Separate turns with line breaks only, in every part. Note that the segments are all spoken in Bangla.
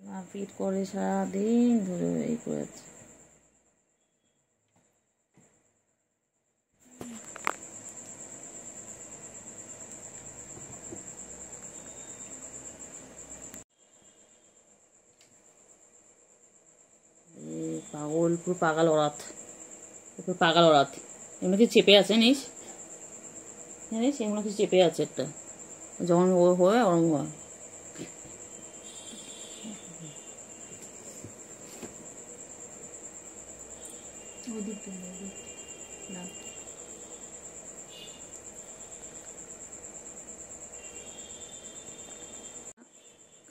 মারপিট করে সারাদিন ধরে এই করেছে। পাগল, পুরো পাগল ওরাত, পুরো পাগল ওরাত। এমনি কিছু চেপে আছে নিস, জানিস এমন কিছু চেপে আছে একটা, যখন ও হয় ওরম হয়।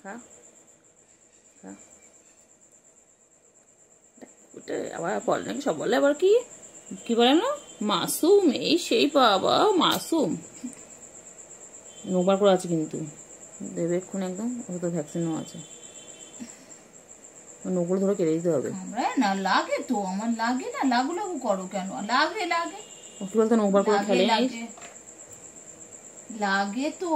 খা খা, ওটা আবার বলে নাকি, সব বলে আবার কি কি বলে না, মাসুম এই সেই, বাবা মাসুম। নোবার করে আছে কিন্তু দেবে এক্ষুনি একদম, ওটা তো ভ্যাকসিনও আছে, নোগুলো ধরে কেটে দিতে হবে।
না লাগে তো, আমার লাগে না, লাগু লাগু করো কেন, লাগে লাগে
কি বলতো, নোবার করে খেলে
লাগে তো।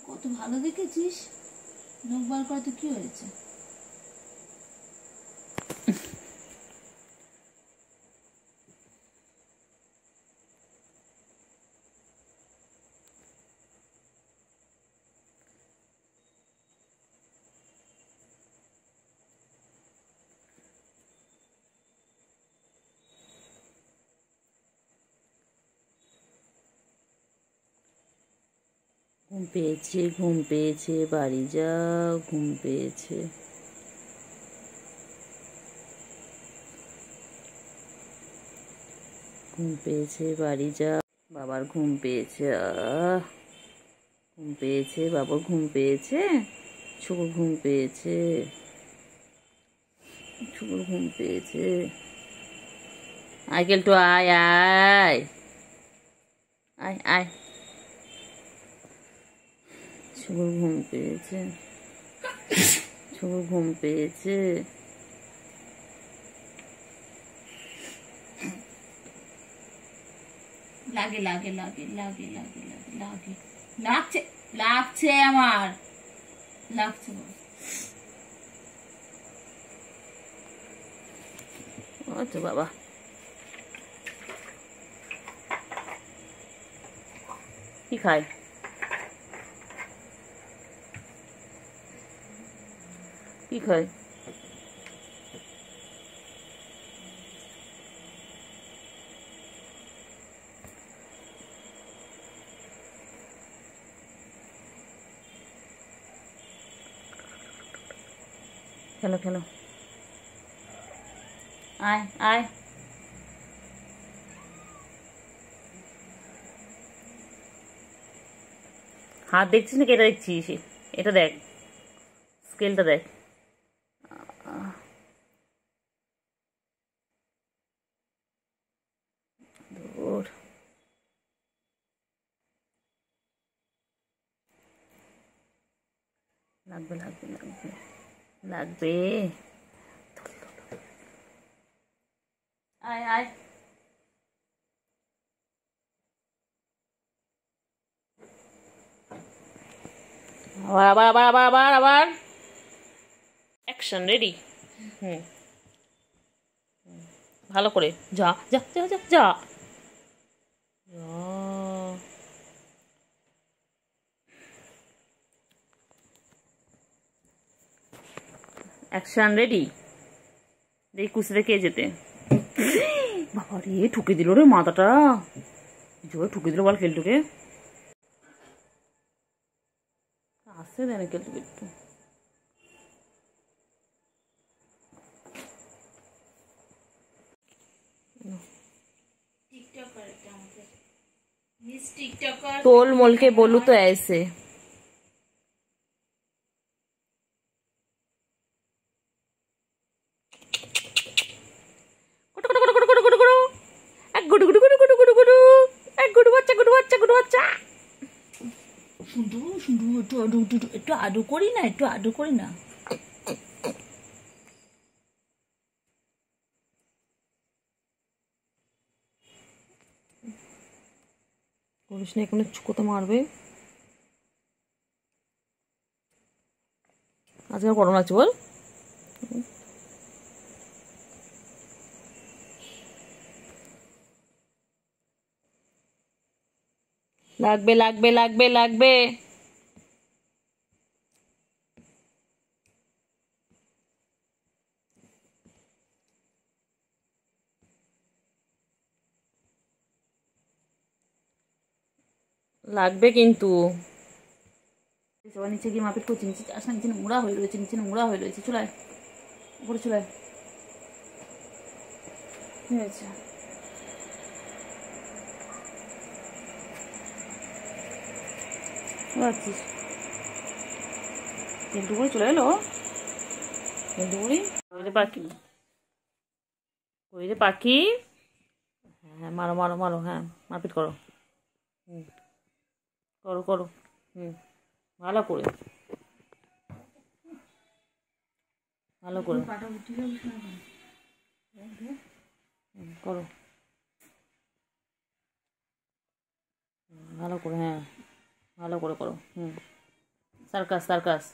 কত ভালো দেখেছিস, নখ বার করতে কি হয়েছে?
ঘুম পেয়েছে, ঘুম পেয়েছে, বাড়ি যা, ঘুম পেয়েছে। ঘুম পেয়েছে, বাড়ি যা, বাবার ঘুম পেয়েছে, ঘুম পেয়েছে, বাবার ঘুম পেয়েছে, ছুকুর ঘুম পেয়েছে, ছুকুর ঘুম পেয়েছে। আইকেল তো আয় আয় আয় আয়, ছুকুর ঘুম পেয়েছে, ছুকুর ঘুম পেয়েছে।
লাগে লাগে লাগে লাগে লাগে লাগে লাগে, লাগছে লাগছে, আমার লাগছে।
ও তো বাবা, কি খায়, কি খায়? খেলো খেলো, আয় আয়। হাত দেখছিস নাকি এটা দেখছিস? এটা দেখ, স্কেলটা দেখ। লাগবে লাগবে লাগবে লাগবে, আয় আয়। আবার আবার আবার আবার আবার আবার অ্যাকশন রেডি। ভালো করে যা যা যা যা যা, অ্যাকশন রেডি। দেখি কুস্তিতে কে যেতে। বাবা রে, ঠুকে দিল রে মাথাটা, জোরে ঠুকে দিল বল কেলটুকে। আসতে দেয় না কেলটুকে একটু। तोल मोल के बोलू तो ऐसे
একটু আদু করি না, একটু আদু করি না।
করিস না, এখানে কোথাও মারবে। আজকে আর গরম লাগছে বল। লাগবে লাগবে লাগবে লাগবে। লাগবে কিন্তু। সবার নিচে গিয়ে মারপিট করছি, নিচে আসলে নিচে নোংরা হয়ে রয়েছে, নিচে নোংরা হয়ে রয়েছে। চলে উপরে চলে কি হয়েছে? যাচ্ছিস কেন্টুগুড়ি চলে এলো। কেন্টুগুড়ি পাখি, ওই যে পাখি। হ্যাঁ মারো মারো মারো, হ্যাঁ মারপিট করো। করো করো, ভালো করে ভালো করে করো, ভালো করে, হ্যাঁ ভালো করে করো। সার্কাস সার্কাস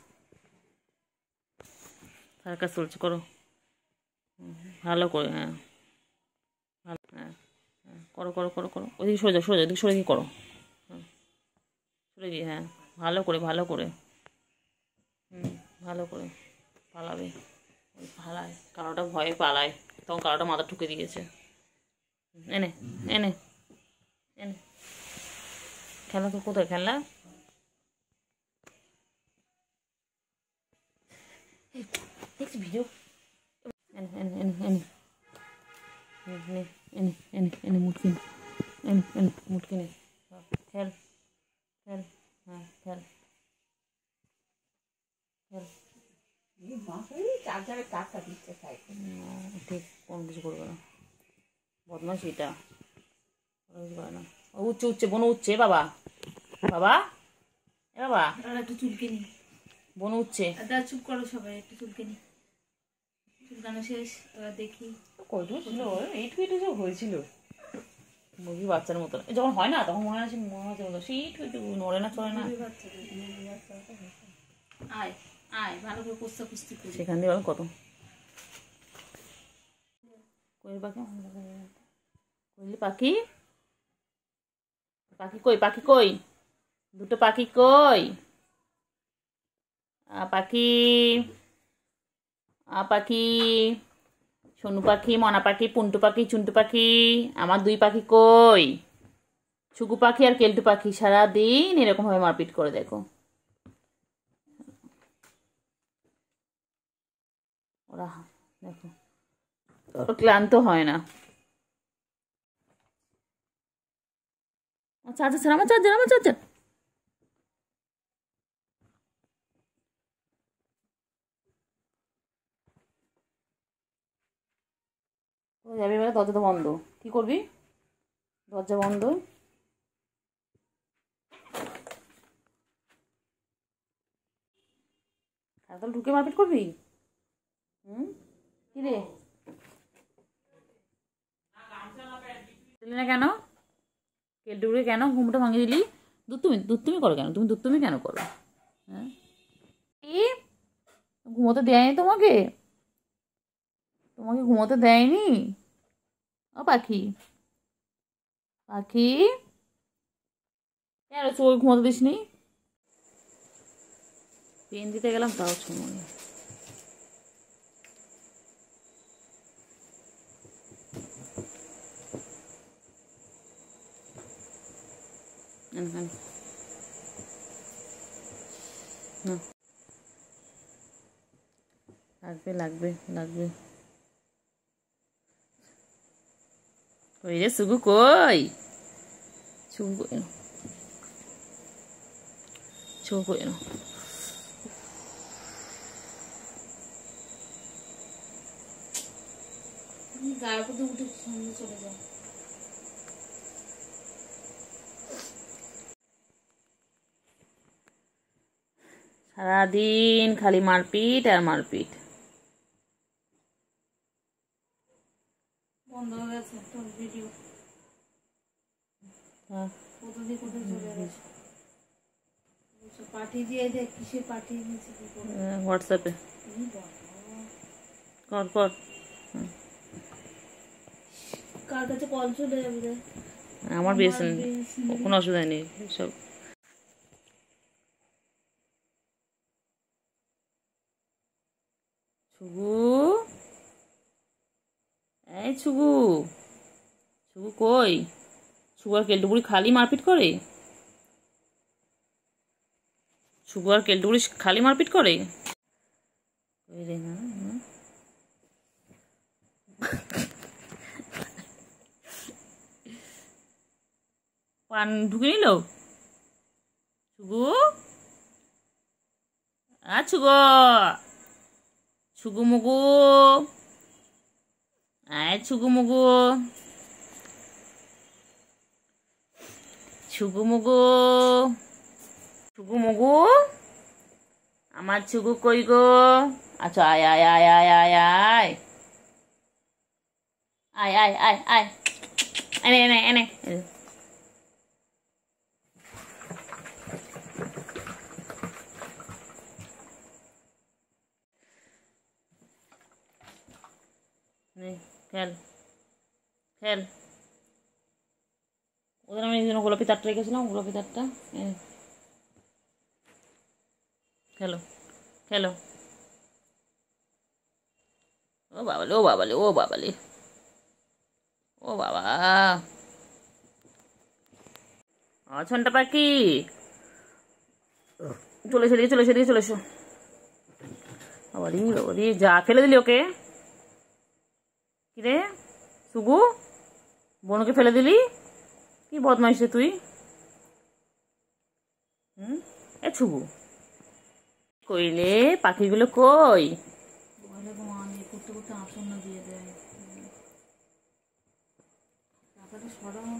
সার্কাস চলছে, করো ভালো করে। হ্যাঁ ভালো, হ্যাঁ করো করো করো করো। ওইদিকে সরে যাও, সরে যাও, ওইদিকে সরে গিয়ে করো। সরে গিয়ে, হ্যাঁ ভালো করে ভালো করে। ভালো করে পালাবে। ওই পালায়, কালোটা ভয়ে পালায়, তখন কালোটা মাথা ঠুকে দিয়েছে। এনে এনে এনে খেলা তো কোথায় খেলা? ভিডিও এনে এনে এনে এনে এনে এনে এনে এনে মুটকি এনে এনে মুটকি নে, খেল খেল, হ্যাঁ খেল খেল। ঠিক কোনো কিছু করবে না, বদমাস এটা কিছু করে না। উঠছে উঠছে, বোন উঠছে বাবা, বাবা এ বাবা
একটু চুলকে নি,
বোন উঠছে।
চুপ করো সবাই, একটু চুলকে নি। চুলকানো শেষ, এবার দেখি
কয়টুকু ছিল, এইটুকু এইটুকু সব হয়েছিল মুরগি বাচ্চার মতো। যখন হয় না তখন মনে হয় মনে হচ্ছে সেই এইটুকু নড়ে না চলে না।
আয় আয় ভালো করে কুস্তা কুস্তি করি।
সেখান দিয়ে বলো কত কোয়েল পাখি, কোয়েল পাখি, পাখি কই, পাখি কই, দুটো পাখি কই? পাখি পাখি, সোনু পাখি, মনা পাখি, পুন্টু পাখি, চুন্টু পাখি, আমার দুই পাখি কই? ছুকু পাখি আর কেলটু পাখি সারাদিন এরকম ভাবে মারপিট করে, দেখো ওরা, দেখো ক্লান্ত হয় না। চার্জার ছাড়া, আমার চার্জার, আমার চার্জার। যাবি এবারে, দরজা তো বন্ধ, কি করবি? দরজা বন্ধ। তাহলে ঢুকে মারপিট করবি? কি রে দিলি না কেন? কেলটুকুরে কেন ঘুমটা ভাঙিয়ে দিলি? দুধ তুমি করো কেন? তুমি দুধ তুমি কেন করো? হ্যাঁ কি ঘুমোতে দেয়নি তোমাকে? তোমাকে ঘুমোতে দেয়নি? ও পাখি, পাখি কেন চোখ ঘুমোতে দিস নি? পেন দিতে গেলাম তাও সময়। লাগবে লাগবে লাগবে। কই রে সুগু, কই সুগু, কই না সুগু, কই না?
গায়ের মধ্যে উঠে সামনে চলে যায়।
সারাদিন খালি মারপিট আর মারপিট।
বন্ধ হয়ে গেছে তোর ভিডিও।
হ্যাঁ
কোথা দিয়ে কোথায় চলে গেছে। পাঠিয়ে দিয়ে দেখ কিসে পাঠিয়ে দিয়েছে কি করে।
হোয়াটসঅ্যাপে
এই বাবা,
কর কর।
কার কাছে কল চলে যাবে রে?
আমার বিএসএন কোনো অসুবিধা নেই সব। ছুগু, এই ছুগু, ছুগু কই? ছুগু আর কেলটুপুরি খালি মারপিট করে? ছুগু আর কেলটুপুরি খালি মারপিট করে? ওই রে না, পান ঢুকে নিল ছুগু। ছুগু, ছুগু মুগু, ছুগু মুগু, ছুগু মুগু, ছুগু মুগু, আমার ছুগু কই গো? আচ্ছা আয় আয় আয় আয় আয় আয় আয় আয় আয় আয় এনে এনে এনে খেল খেল। ওদের আমি গোলাপি তারটা রেখেছিলাম, গোলাপি তারটা খেলো খেলো। ও বাবালে ও বাবালে ও বাবালে ও বাবা। ছনটা পাখি চলে এসে চলে এসে চলে এসো। বাবারি বাবারি যা ফেলে দিলি ওকে। কিরে সুগু, বোনকে ফেলে দিলি? কি বদমাইশ রে তুই। এ ছুগু কইলে পাখিগুলো কই?
করতে করতে আসন্ন দিয়ে দেয় টাকাটা সরানো।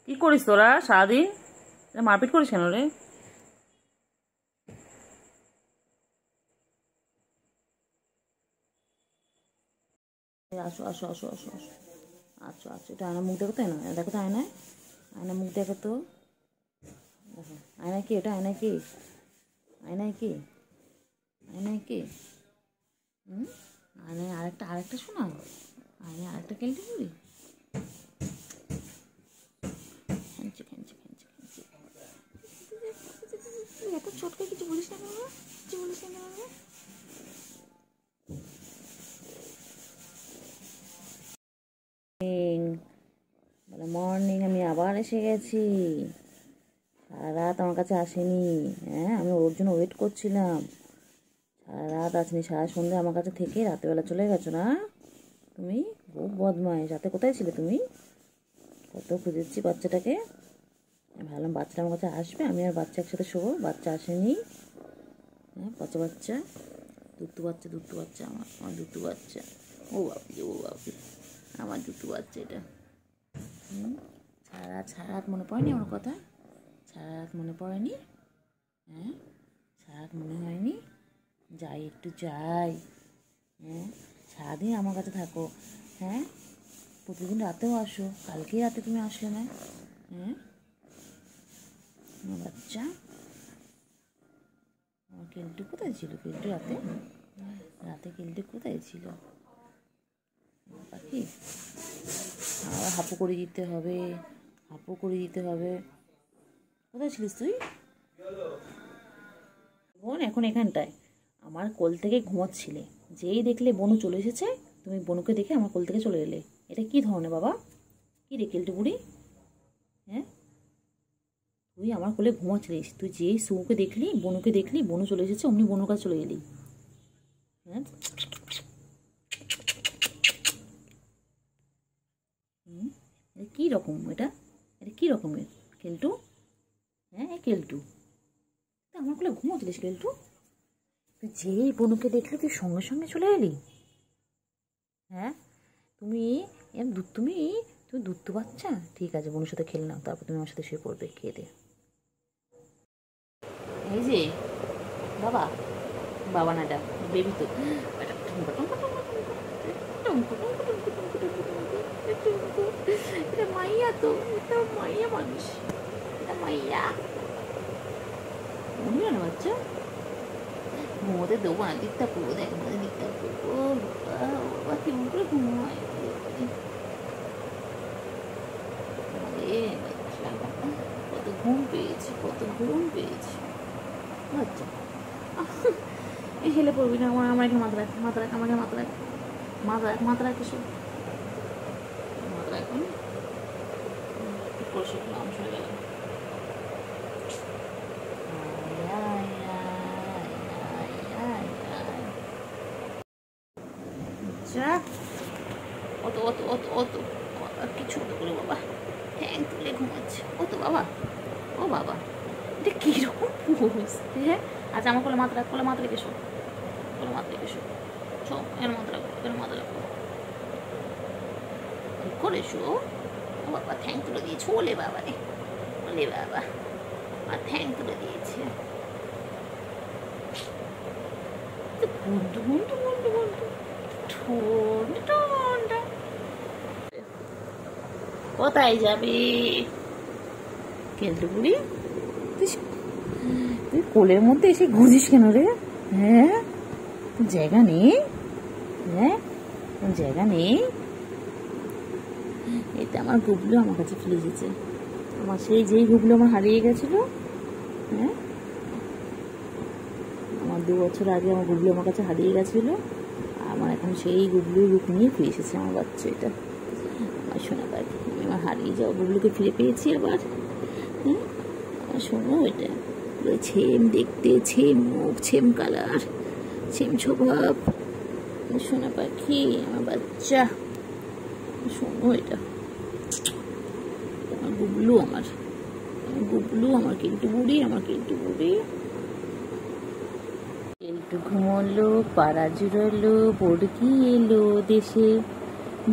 কি করিস তোরা সারাদিন? মারপিট করিস কেন রে? আসো আসো আসো আসো আসো আচ্ছা আচ্ছা, এটা আয়না মুখ দেখো তো, না দেখো তো আয়নায়, আয়না মুখ দেখো তো, দেখো আয়নায় কি? এটা আয়নায় কি? আয়নায় কি? আয়নায় কি? আয়নায় আরেকটা আরেকটা শোনা, আয়নায় আরেকটা কেলটে করি। খেঁচে খেঁচে খেঁচে খেঁচে এত চটকে কিছু বলিস না বাবা, কিছু বলিস না বাবা। বলে মর্নিং, আমি আবার এসে গেছি। সারা রাত আমার কাছে আসেনি। হ্যাঁ, আমি ওর জন্য ওয়েট করছিলাম। সারা রাত আসেনি, সারা সন্ধ্যে আমার কাছে থেকে রাতেবেলা চলে গেছো না তুমি? খুব বদমাইশ। রাতে কোথায় ছিলে তুমি? কত খুঁজেছি বাচ্চাটাকে। আমি ভাবলাম বাচ্চাটা আমার কাছে আসবে, আমি আর বাচ্চা একসাথে শোবো। বাচ্চা আসেনি। হ্যাঁ, পচা বাচ্চা, দুত্তু বাচ্চা, দুত্তু বাচ্চা, আমার আমার দুত্তু বাচ্চা। ও বাপি ও বাপি, আমার দুত্তু বাচ্চা এটা। সারা রাত সারা রাত মনে পড়েনি আমার কথা? সারা রাত মনে পড়েনি? হ্যাঁ, সারা রাত মনে হয়নি? যাই একটু যাই। হ্যাঁ, সারাদিন আমার কাছে থাকো। হ্যাঁ, প্রতিদিন রাতেও আসো, কালকেই রাতে তুমি আসলে না। হ্যাঁ, আমার বাচ্চা, আমার কেলটু কোথায় ছিল? কেলটু রাতে, রাতে কেলটু কোথায় ছিল? পাখি আবার হাপু করে দিতে হবে, হাপু করে দিতে হবে। কোথায় ছিলিস তুই? বোন এখন এখানটায় আমার কোল থেকে ঘুমাচ্ছিলে, যেই দেখলে বনু চলে এসেছে, তুমি বনুকে দেখে আমার কোল থেকে চলে এলে। এটা কি ধরনের বাবা? কি রে কেলটু বুড়ি? হ্যাঁ, তুই আমার কোলে ঘুমাচ্ছিলিস, তুই যেই সুকে দেখলি, বনুকে দেখলি, বনু চলে এসেছে, অমনি বনুর কাছে চলে এলি। হ্যাঁ, এটা কী রকম? এটা এটা কী রকমের কেলটু? হ্যাঁ কেলটু, তুই আমার কোলে ঘুমাচ্ছিলিস কেলটু? তুই যেই বনুকে দেখলি তুই সঙ্গে সঙ্গে চলে এলি। হ্যাঁ, তুমি তুমি তুমি দুত্তু বাচ্চা। ঠিক আছে, বনুর সাথে খেলে নাও, তারপর তুমি আমার সাথে শুয়ে পড়বে খেয়ে দে। এই যে বাবা, বাবা না এটা বেবি তো, এটা মাইয়া তো, এটা মাইয়া মানুষ, এটা মাইয়া বুঝলো না বাচ্চা। ঘুমোতে দেবো না, দিকটা করবো, দেখ আমাদের দিকটা করবো, বাবা কেমন করে ঘুমায় কত ঘুম পেয়েছি, কত ঘুম পেয়েছি বাচ্চা। এই হেলে পড়বি না, আমার এখানে মাথা রাখ, মাথা রাখ, আমাকে মাথা রাখ, মাথা রাখ, মাথা রাখ, এসব মাথা রাখ। নাম শুনে গেলাম। অত অত অত অত কি ছোট করে বাবা ঠ্যাং তুলে ঘুমাচ্ছে, ও তো বাবা, ও বাবা এটা কিরকম বুঝতে। হ্যাঁ আচ্ছা আমার কোলে মাথা রাখ, কোলে মাথা রেখে শো, কোলে মাথা রেখে শো, শো এর মাথা রাখো, এর মাথা রাখো, ঠিক করে শো। ও বাবা ঠ্যাং তুলে দিয়েছে, ওলে বাবা রে, ওলে বাবা আর ঠ্যাং তুলে দিয়েছে। গুন্ডু গুন্ডু গুন্ডু গুন্ডু ঠোঁটা কোথায় যাবে কেলটু বুড়ি? তুই কোলের মধ্যে এসে ঘুরিস কেন রে? হ্যাঁ জায়গা নেই, হ্যাঁ জায়গা নেই। এটা আমার গুবলু আমার কাছে ফিরে এসেছে, আমার সেই যেই গুবলু আমার হারিয়ে গেছিল। হ্যাঁ আমার 2 বছর আগে আমার গুবলু আমার কাছে হারিয়ে গেছিল, আমার এখন সেই গুবলুর রূপ নিয়ে ফিরে এসেছে আমার বাচ্চা। এটা আমার শোনা পাখি, আমি আমার হারিয়ে যাওয়া গুবলুকে ফিরে পেয়েছি আবার। হ্যাঁ আমার শোনো, এটা পুরো ছেম দেখতে, ছেম মুখ, ছেম কালার, ছেম স্বভাব, শোনা পাখি আমার বাচ্চা। শোনো এটা আমার গুবলু, আমার গুবলু, আমার কেলটু বুড়ি, আমার কেলটু বুড়ি। কেলটু ঘুমোলো, পাড়া জুড়ালো, বর্গি এলো দেশে,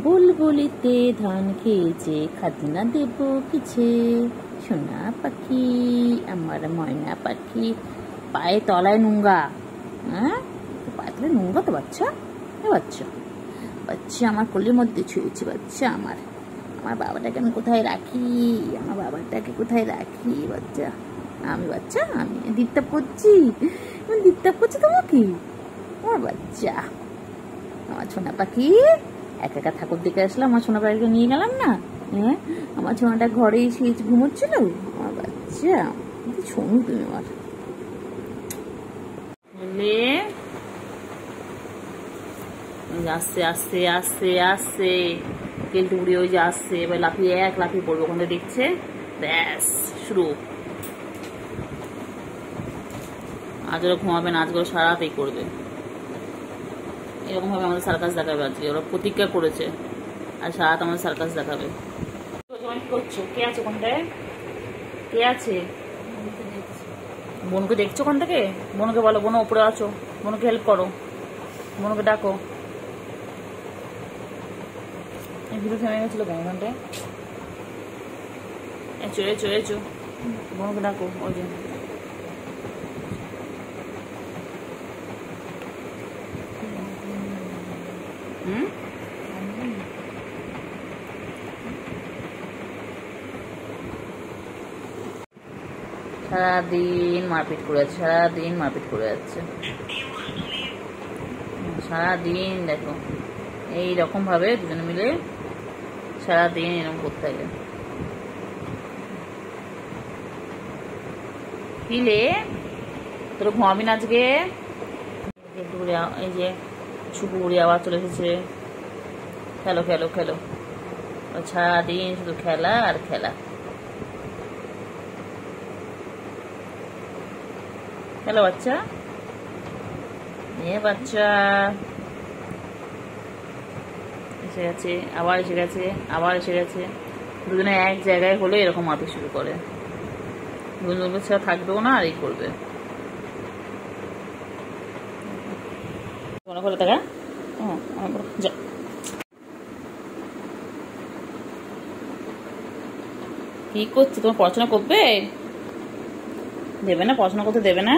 বুলবুলিতে ধান খেয়েছে, খাজনা দেব কিছে। সোনা পাখি আমার ময়না পাখি, পায়ে তলায় নোংরা। হ্যাঁ পায়ে তলায় নোংরা তো বাচ্চা, বাচ্চা বাচ্চা আমার কোলের মধ্যে ছুঁয়েছে বাচ্চা। আমার আমার বাবাটাকে আমি কোথায় রাখি, আমার বাবাটাকে কোথায় রাখি বাচ্চা? আমি বাচ্চা, আমি দিকতাপ করছি, আমি দিকতাপ করছি তোমাকে, আমার বাচ্চা, আমার সোনা পাখি। একা একা ঠাকুর দেখে আসলাম, আমার সোনা পাখিকে নিয়ে গেলাম না। হ্যাঁ আমার সোনাটা ঘরে এসে ঘুমোচ্ছিল, আমার বাচ্চা শোনো তুমি আমার আসছে আসছে আসছে আসছে কেলটু বুড়ি, ওই যে আসছে, এবার লাফিয়ে এক লাফিয়ে পড়বে, ওখানে দেখছে, ব্যাস শুরু। আজ ওরা ঘুমাবে না, আজকে ওরা সারা রাতেই করবে, এরকম ভাবে আমাদের সার্কাস দেখাবে আজকে, ওরা প্রতিজ্ঞা করেছে আর সারা রাত আমাদের সার্কাস দেখাবে। কি করছো? কে আছে কোনটায়? কে আছে? বোনকে দেখছো ওখান থেকে? বোনকে বলো, বোন উপরে আছো, বোনকে হেল্প করো, বোনকে ডাকো। ভিডিও থেমে গেছিল কেন ওখানটায়? এচো এচো এচো, বোনকে ডাকো। ওই যে সারাদিন মারপিট করে যাচ্ছে, সারাদিন মারপিট করে যাচ্ছে, সারাদিন দেখো এইরকম ভাবে দুজনে মিলে সারাদিন এরকম করতে থাকে। কিলে তোর ঘুমাবি না আজকে? এই যে শুকু বুড়ি আবার চলে এসেছে, খেলো খেলো খেলো, সারাদিন শুধু খেলা আর খেলা। হ্যালো বাচ্চা, বাচ্চা এসে গেছে, আবার এসে গেছে, আবার এসে গেছে। দুজনে এক জায়গায় হলে এরকম মারতে শুরু করে, দুজন ছাড়া থাকবেও না, আর এই করবে। মনে করে দেখা যা, কি করছে? তোমার পড়াশোনা করবে? দেবে না, পড়াশোনা করতে দেবে না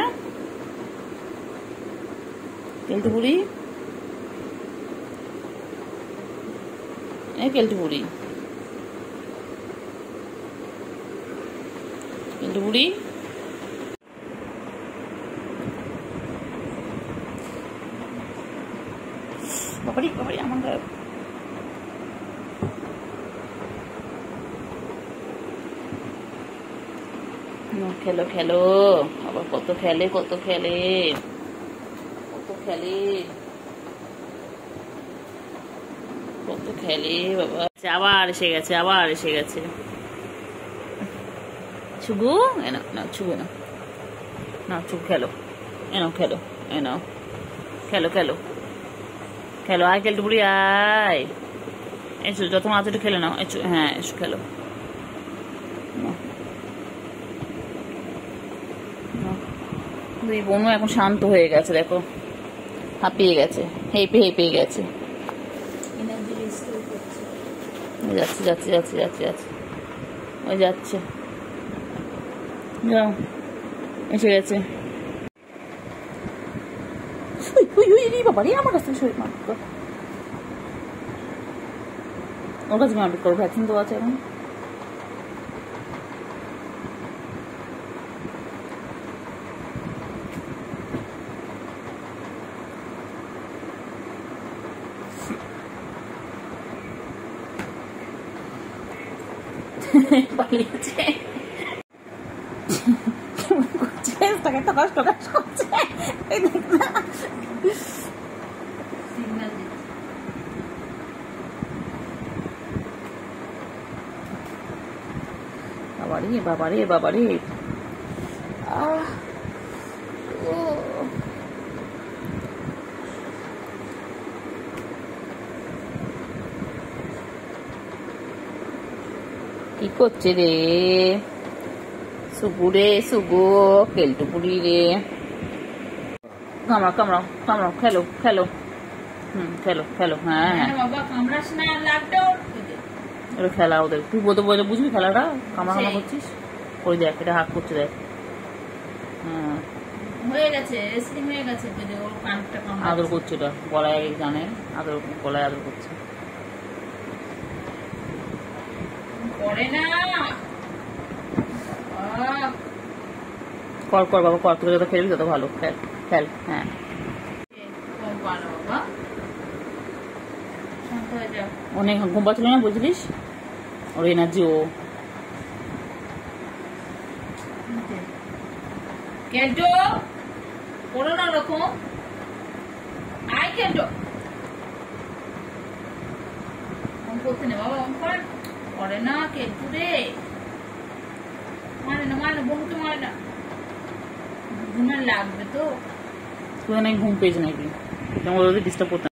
কেলটু বুড়ি, কেলটু বুড়ি, কেলটু বুড়ি। বাবারি বাবারি আমার খেলো খেলো, আবার কত খেলে কত খেলে কত খেলে কত খেলে বাবা। আবার এসে গেছে, আবার এসে গেছে ছুগু। এনো না ছুগু, না না ছুগু, খেলো এনো, খেলো এনো, খেলো খেলো খেলো। আয় কেলটু বুড়ি আয়, এসো যত মাছ একটু খেলে নাও, এসো, হ্যাঁ এসো খেলো। দুই বোনও এখন শান্ত হয়ে গেছে, দেখো হাঁপিয়ে গেছে, হেঁপে হেঁপে গেছে। যাচ্ছে যাচ্ছে যাচ্ছে যাচ্ছে যাচ্ছে, ওই যাচ্ছে, যাও এসে গেছে। বাবা রে, আমার কাছে শরীর মারপিট কর, ওর কাছে মারপিট করো, ভ্যাকসিন তো আছে এখন। পালিয়েছে, তাকে তো কষ্ট কষ্ট করছে, বাবারে বাবারে বাবারে। কি করছে রে সুগু রে, সুগু কেলটু বুড়ি রে, কামড়াও কামড়াও কামড়াও, খেলো খেলো, খেলো খেলো, হ্যাঁ ওরা খেলা ওদের, তুই বলতে বলে বুঝবি খেলাটা, কামড়া কামড়া করছিস, ওই দেখ এটা হাত করছে দেখ, হ্যাঁ
হয়ে গেছে, রেসলিং হয়ে গেছে, ওর কানটা
আদর করছে, ওটা গলায় জানে আদর, গলায় আদর করছে,
করে না
কর কর বাবা কর, তোকে যত খেলবি তত ভালো, খেল খেল, হ্যাঁ অনেক ঘুম পাচ্ছিল না বুঝলিস, ওর এনার্জি ও।
কেলটু করো না ওরকম, আয় কেলটু করতে নে বাবা, করে না কেলটু রে, মারে না মারে না, বন্ধু মারে না, ঘুমের লাগবে তো,
তুই নাকি ঘুম পেয়েছে নাকি, ডিস্টার্ব করতে